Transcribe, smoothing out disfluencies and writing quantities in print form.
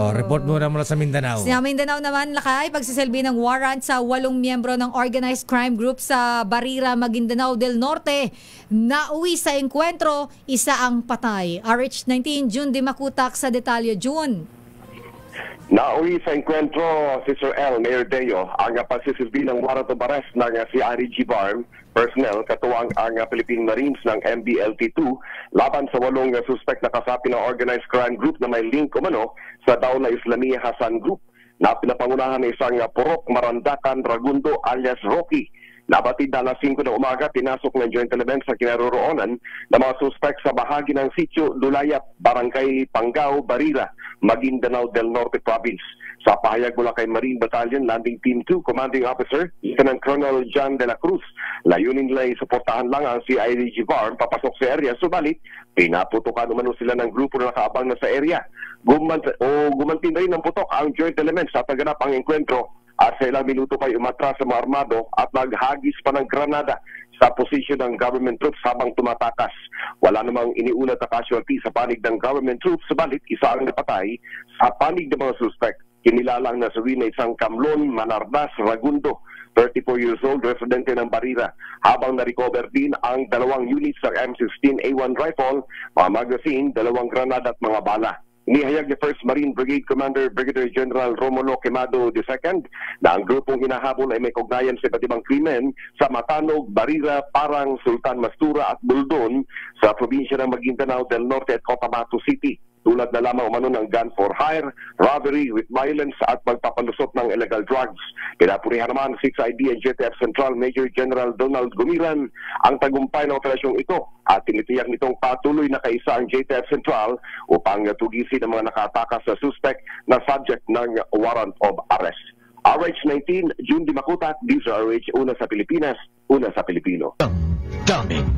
report muna mula sa Mindanao. Sa Mindanao naman, Lakay, pagsisilbi ng warrant sa 8 miyembro ng organized crime group sa Barira, Maguindanao del Norte. Nauwi sa engkwentro, isa ang patay. RH19, June Di Makutak sa detalye. June. Nauwi sa enkwentro, Sister L. Mayor Deo, ang pagsisilbi ng warrant of arrest ng CRG Barm personnel katuwang ang Philippine Marines ng MBLT-2 laban sa 8 suspect na kasapi ng organized crime group na may link umano sa Dawla Islamiyah Hasan Group na pinapangunahan ng isang Purok Marandakan Ragundo alias Rocky. Nabatid na alas 5 ng umaga, pinasok ng Joint Elements sa kinaroroonan ng mga suspect sa bahagi ng Sitio Dulayap, Barangay Panggao, Barira, Maguindanao del Norte Province. Sa pahayag mula kay Marine Battalion Landing Team 2 Commanding Officer Lieutenant Colonel John de la Cruz, layunin nila ay suportahan lang ang CIDG Barm papasok sa area, subalit pinaputukan umano sila ng grupo na nakaabang na sa area. Gumanti na rin ng putok ang Joint Elements sa taganap ang enkwentro at sa ilang minuto pa'y umatras sa mga armado at naghagis pa ng granada sa posisyon ng government troops habang tumatakas. Wala namang iniulat na casualty sa panig ng government troops, subalit isa ang napatay sa panig ng mga suspect. Kinilalang na sawi na isang Kamlon Manardas Ragundo, 34 years old, residente ng Barira, habang na-recover din ang 2 units ng M16A1 rifle, mga magazine, 2 granada at mga bala. Inihayag ni 1st Marine Brigade Commander Brigadier General Romulo Quemado II na ang grupong hinahabol ay may kugnayan sa iba't ibang krimen sa Matanog, Barira, Parang, Sultan Mastura at Buldon sa probinsya ng Maguindanao del Norte at Cotabato City. Tulad na lamang umano ng gun for hire, robbery with violence at magpapalusot ng illegal drugs. Pinapurihan naman 6ID and JTF Central Major General Donald Gumiran ang tagumpay ng operasyong ito at tinitiyak nitong patuloy na kaisa ang JTF Central upang tugisin ang mga nakatakas sa suspect na subject ng warrant of arrest. RH19, June Di Makutak, DZRH, una sa Pilipinas, una sa Pilipino. Daming